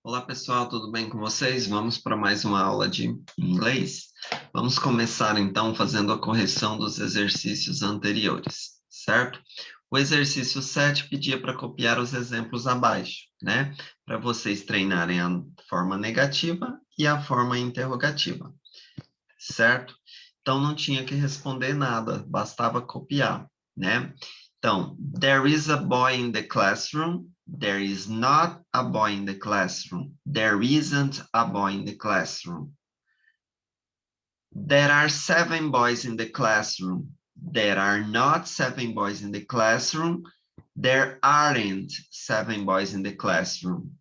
Olá pessoal, tudo bem com vocês? Vamos para mais uma aula de inglês. Vamos começar então fazendo a correção dos exercícios anteriores, certo? O exercício 7 pedia para copiar os exemplos abaixo, né? Para vocês treinarem a forma negativa e a forma interrogativa, certo? Então não tinha que responder nada, bastava copiar, né? Então, there is a boy in the classroom. There is not a boy in the classroom. There isn't a boy in the classroom. There are 7 boys in the classroom. There are not 7 boys in the classroom. There aren't 7 boys in the classroom.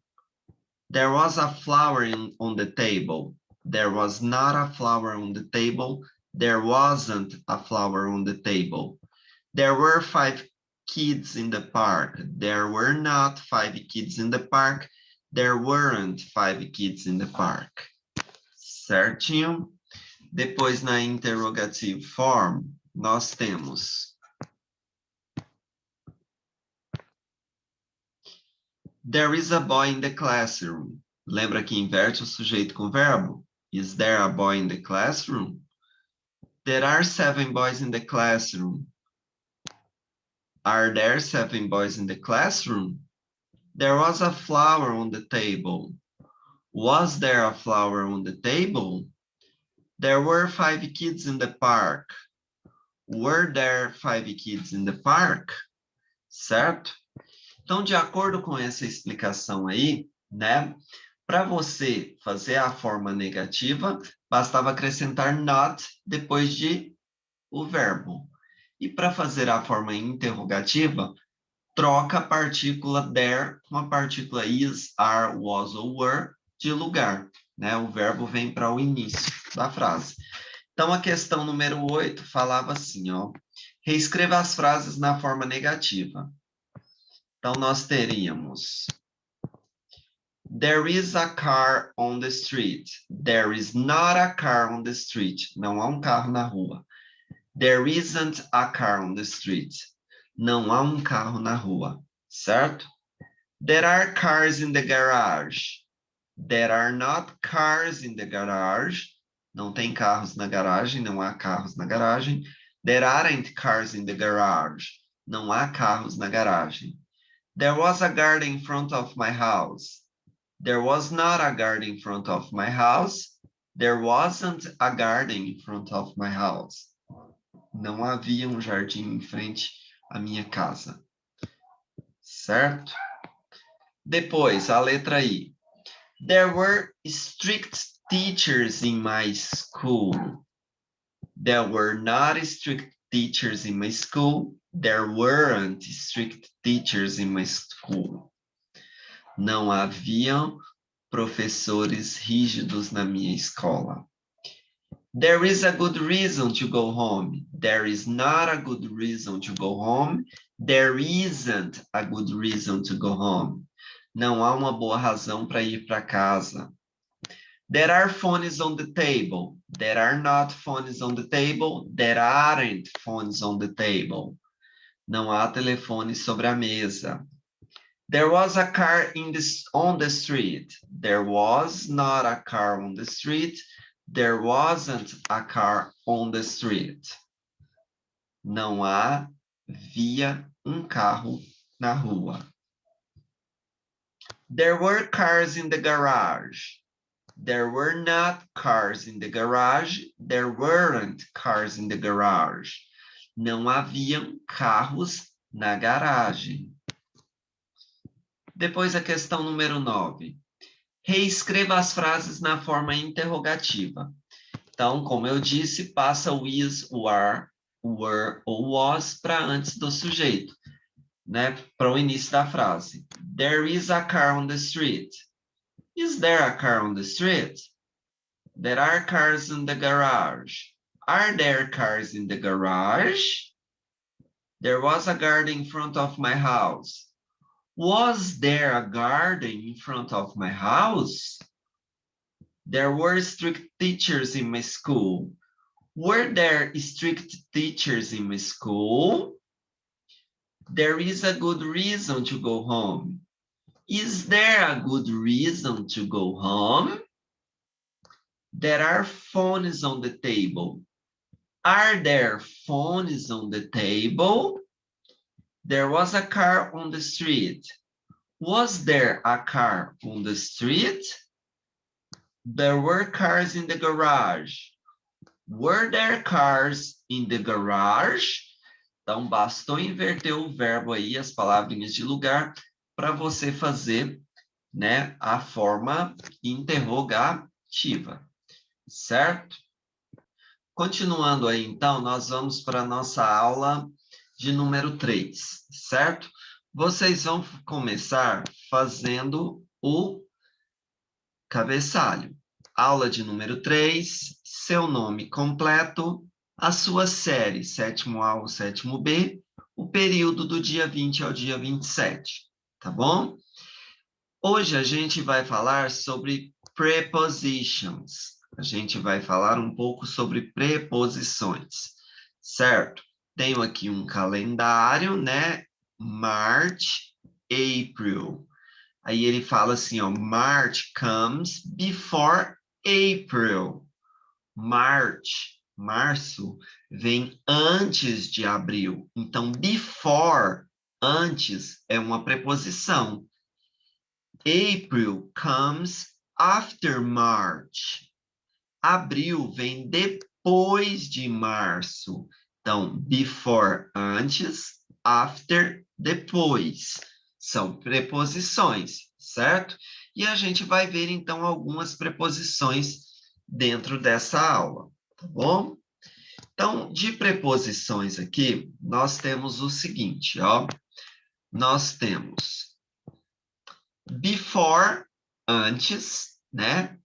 There was a flower on the table. There was not a flower on the table. There wasn't a flower on the table. There were 5 kids in the park. There were not 5 kids in the park. There weren't 5 kids in the park. Certinho? Depois, na interrogative form, nós temos there is a boy in the classroom. Lembra que inverte o sujeito com o verbo? Is there a boy in the classroom? There are 7 boys in the classroom. Are there 7 boys in the classroom? There was a flower on the table. Was there a flower on the table? There were 5 kids in the park. Were there 5 kids in the park? Certo? Então, de acordo com essa explicação aí, né? Para você fazer a forma negativa, bastava acrescentar not depois de o verbo. E para fazer a forma interrogativa, troca a partícula there com a partícula is, are, was ou were de lugar, né? O verbo vem para o início da frase. Então, a questão número 8 falava assim, ó. Reescreva as frases na forma negativa. Então, nós teríamos there is a car on the street. There is not a car on the street. Não há carro na rua. There isn't a car on the street. Não há carro na rua, certo? There are cars in the garage. There are not cars in the garage. Não tem carros na garagem, não há carros na garagem. There aren't cars in the garage. Não há carros na garagem. There was a garden in front of my house. There was not a garden in front of my house. There wasn't a garden in front of my house. Não havia jardim em frente à minha casa. Certo? Depois, a letra I. There were strict teachers in my school. There were not strict teachers in my school. There weren't strict teachers in my school. Não haviam professores rígidos na minha escola. There is a good reason to go home. There is not a good reason to go home. There isn't a good reason to go home. Não há uma boa razão para ir para casa. There are phones on the table. There are not phones on the table. There aren't phones on the table. Não há telefone sobre a mesa. There was a car on the street. There was not a car on the street. There wasn't a car on the street. Não havia carro na rua. There were cars in the garage. There were not cars in the garage. There weren't cars in the garage. Não haviam carros na garagem. Depois a questão número 9. Reescreva as frases na forma interrogativa. Então, como eu disse, passa o is, o are, o were ou was para antes do sujeito, né? Para o início da frase. There is a car on the street. Is there a car on the street? There are cars in the garage. Are there cars in the garage? There was a garden in front of my house. Was there a garden in front of my house? There were strict teachers in my school. Were there strict teachers in my school? There is a good reason to go home. Is there a good reason to go home? There are phones on the table. Are there phones on the table? There was a car on the street. Was there a car on the street? There were cars in the garage. Were there cars in the garage? Então, bastou inverter o verbo aí, as palavrinhas de lugar, para você fazer, né, a forma interrogativa, certo? Continuando aí, então, nós vamos para a nossa aula de número 3, certo? Vocês vão começar fazendo o cabeçalho. Aula de número 3, seu nome completo, a sua série, 7º A ou 7º B, o período do dia 20 ao dia 27, tá bom? Hoje a gente vai falar sobre prepositions. A gente vai falar um pouco sobre preposições, certo? Tenho aqui um calendário, né? March, April. Aí ele fala assim, ó, March comes before April. Março, vem antes de abril. Então, before, antes, é uma preposição. April comes after March. Abril vem depois de março. Então, before, antes, after, depois. São preposições, certo? E a gente vai ver, então, algumas preposições dentro dessa aula, tá bom? Então, de preposições aqui, nós temos o seguinte, ó. Nós temos before, antes, né?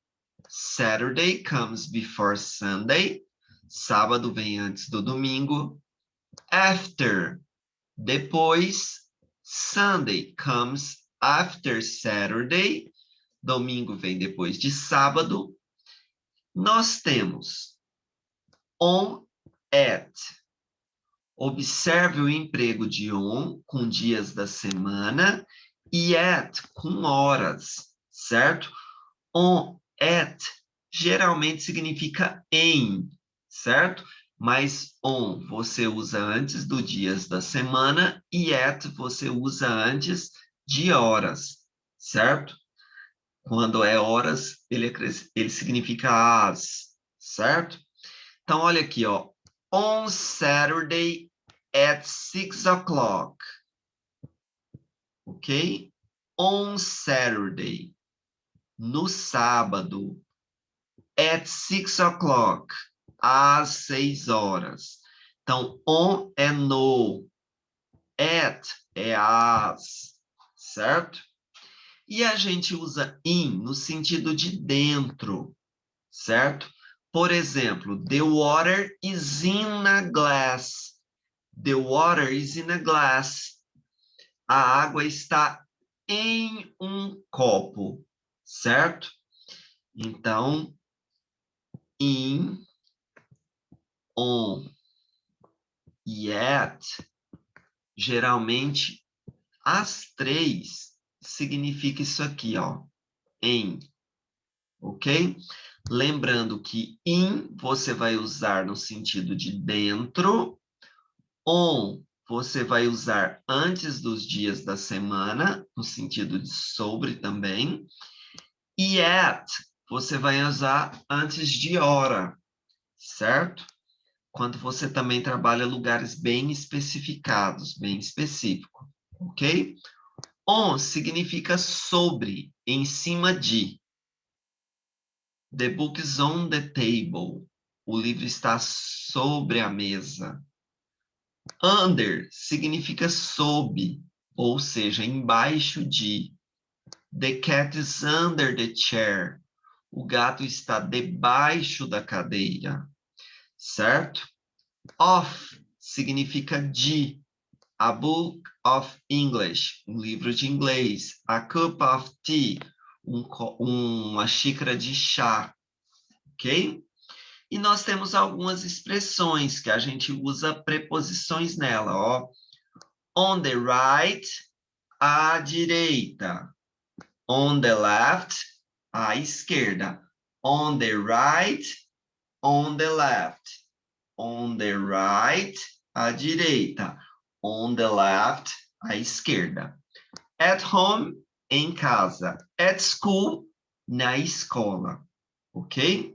Saturday comes before Sunday. Sábado vem antes do domingo. After, depois. Sunday comes after Saturday. Domingo vem depois de sábado. Nós temos on, at. Observe o emprego de on com dias da semana e at com horas, certo? On, at, geralmente significa em, certo? Mas on você usa antes do dias da semana e at você usa antes de horas, certo? Quando é horas, ele significa as, certo? Então, olha aqui, ó. On Saturday at 6 o'clock. Ok? On Saturday. No sábado. At 6 o'clock. Às 6 horas. Então, on é no. At é às. Certo? E a gente usa in no sentido de dentro. Certo? Por exemplo, the water is in a glass. The water is in a glass. A água está em um copo, certo? Então, in, on e at, geralmente, as três significa isso aqui, ó, em, ok? Lembrando que in você vai usar no sentido de dentro, on você vai usar antes dos dias da semana, no sentido de sobre também, e at você vai usar antes de hora, certo? Quando você também trabalha lugares bem especificados, bem específico, ok? On significa sobre, em cima de. The book is on the table. O livro está sobre a mesa. Under significa sob, ou seja, embaixo de. The cat is under the chair. O gato está debaixo da cadeira, certo? Of significa de. A book of English, um livro de inglês. A cup of tea, uma xícara de chá, ok? E nós temos algumas expressões que a gente usa preposições nela, ó. On the right, à direita. On the left, à esquerda. On the right, on the left. On the right, à direita. On the left, à esquerda. At home, em casa. At school, na escola. Ok?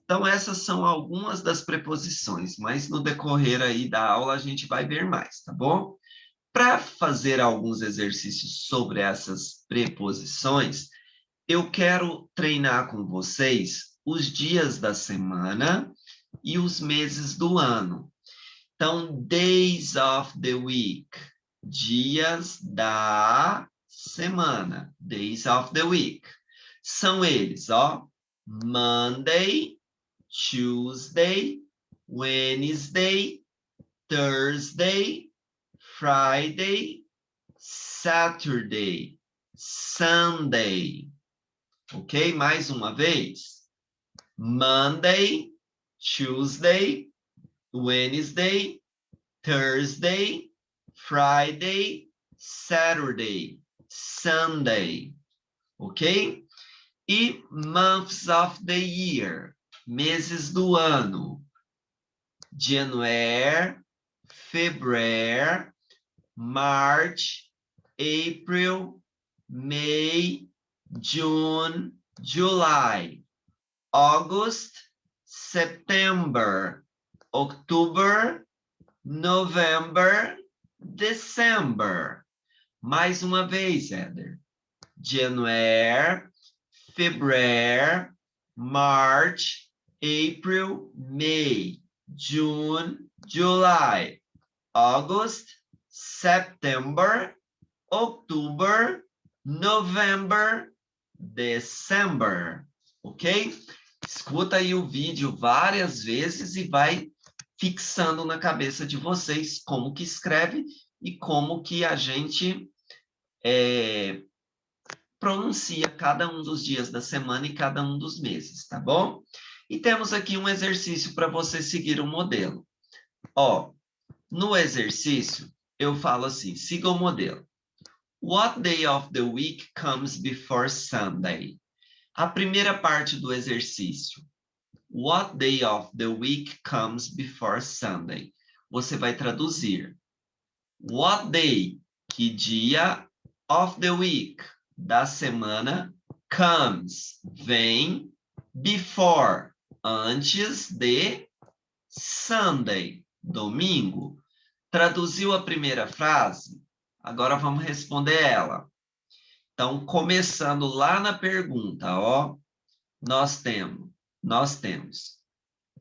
Então, essas são algumas das preposições, mas no decorrer aí da aula a gente vai ver mais, tá bom? Para fazer alguns exercícios sobre essas preposições, eu quero treinar com vocês os dias da semana e os meses do ano. Então, days of the week, dias da semana, days of the week. São eles, ó, Monday, Tuesday, Wednesday, Thursday, Friday, Saturday, Sunday. Ok? Mais uma vez. Monday, Tuesday, Wednesday, Thursday, Friday, Saturday, Sunday. Ok? E months of the year, meses do ano. January, February, March, April, May, June, July, August, September, October, November, December. Mais uma vez, Éder. January, February, March, April, May, June, July, August, September, October, November, December. Ok? Escuta aí o vídeo várias vezes e vai fixando na cabeça de vocês como que escreve e como que a gente pronuncia cada um dos dias da semana e cada um dos meses, tá bom? E temos aqui um exercício para você seguir o modelo. Ó, no exercício, eu falo assim, siga o modelo. What day of the week comes before Sunday? A primeira parte do exercício. What day of the week comes before Sunday? Você vai traduzir. What day, que dia of the week, da semana, comes, vem, before, antes de Sunday, domingo. Traduziu a primeira frase? Agora vamos responder ela. Então, começando lá na pergunta, ó, nós temos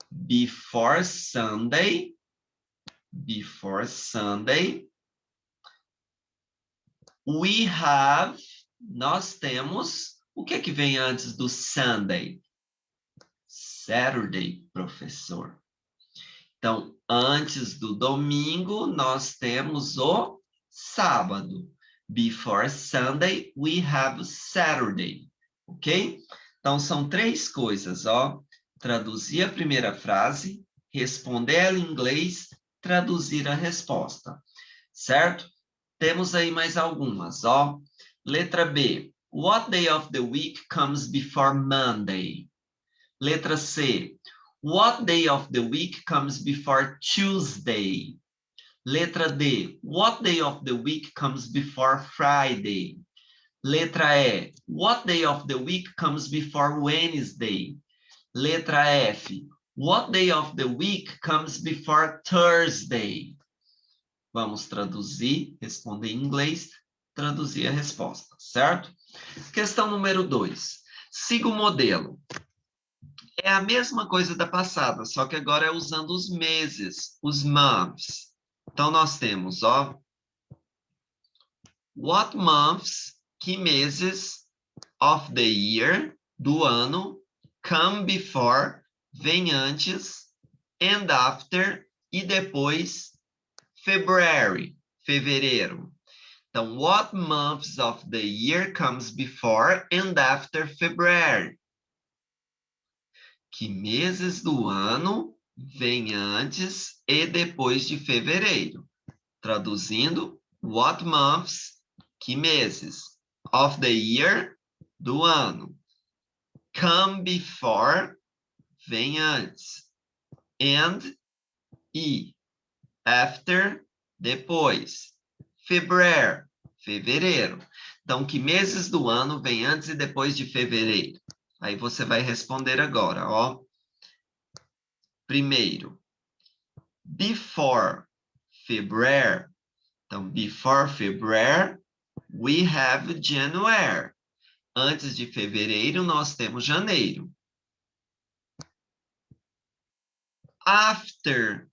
before Sunday, we have, nós temos, o que é que vem antes do Sunday? Saturday, professor. Então, antes do domingo, nós temos o sábado. Before Sunday, we have Saturday. Ok? Então, são três coisas, ó. Traduzir a primeira frase, responder ela em inglês, traduzir a resposta. Certo? Temos aí mais algumas, ó. Letra B. What day of the week comes before Monday? Letra C. What day of the week comes before Tuesday? Letra D. What day of the week comes before Friday? Letra E. What day of the week comes before Wednesday? Letra F. What day of the week comes before Thursday? Vamos traduzir, responder em inglês, traduzir a resposta, certo? Questão número 2. Siga o modelo. É a mesma coisa da passada, só que agora é usando os meses, os months. Então, nós temos, ó, what months, que meses, of the year, do ano, come before, vem antes, and after, e depois, February, fevereiro. Então, what months of the year comes before and after February? Que meses do ano vem antes e depois de fevereiro? Traduzindo, what months, que meses? of the year, do ano. Come before, vem antes. And, e. After, depois. February, fevereiro. Então, que meses do ano vem antes e depois de fevereiro? Aí você vai responder agora, ó. Primeiro, before February. Então, before February, we have January. Antes de fevereiro, nós temos janeiro. After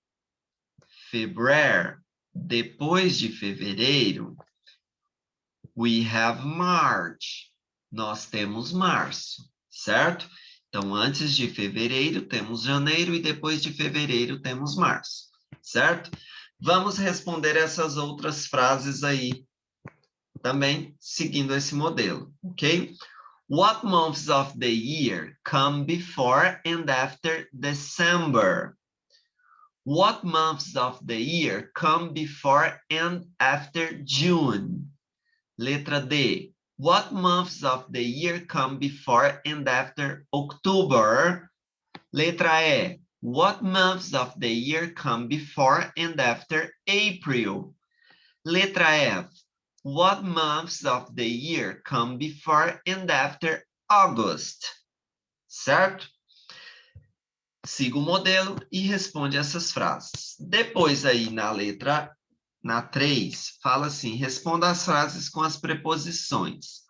February, depois de fevereiro, we have March. Nós temos março, certo? Então, antes de fevereiro, temos janeiro e depois de fevereiro, temos março, certo? Vamos responder essas outras frases aí, também seguindo esse modelo, ok? What months of the year come before and after December? What months of the year come before and after June? Letra D. What months of the year come before and after October? Letra E. What months of the year come before and after April? Letra F. What months of the year come before and after August? Certo? Siga o modelo e responde essas frases. Depois aí na 3, fala assim, responda as frases com as preposições.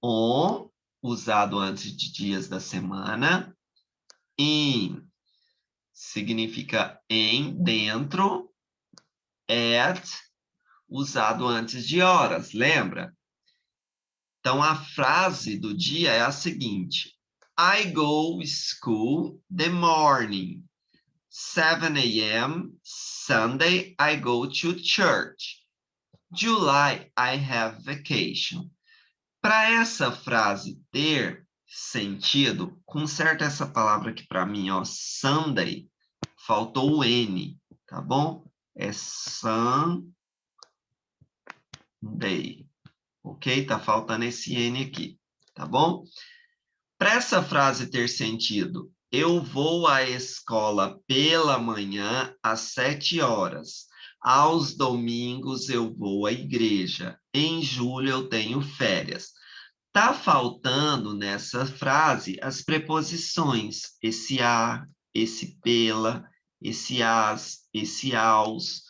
On, usado antes de dias da semana. In, significa em, dentro. At, usado antes de horas, lembra? Então, a frase do dia é a seguinte. I go school the morning. 7 a.m. Sunday, I go to church. July, I have vacation. Para essa frase ter sentido, conserta essa palavra aqui para mim, ó, Sunday, faltou o N, tá bom? É Sunday, ok? Tá faltando esse N aqui, tá bom? Para essa frase ter sentido, eu vou à escola pela manhã às 7 horas. Aos domingos eu vou à igreja. Em julho eu tenho férias. Tá faltando nessa frase as preposições, esse a, esse pela, esse as, esse aos,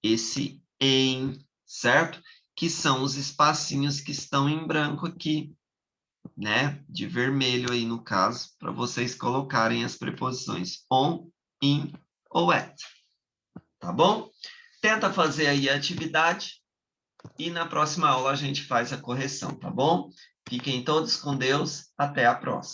esse em, certo? Que são os espacinhos que estão em branco aqui, né? De vermelho aí no caso, para vocês colocarem as preposições on, in ou at. Tá bom? Tenta fazer aí a atividade e na próxima aula a gente faz a correção, tá bom? Fiquem todos com Deus. Até a próxima.